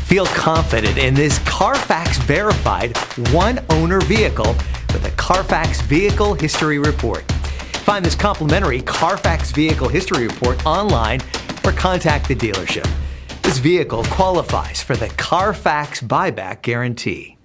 Feel confident in this CARFAX verified one-owner vehicle with a CARFAX Vehicle History Report. Find this complimentary CARFAX Vehicle History Report online or contact the dealership. This vehicle qualifies for the CARFAX buyback guarantee.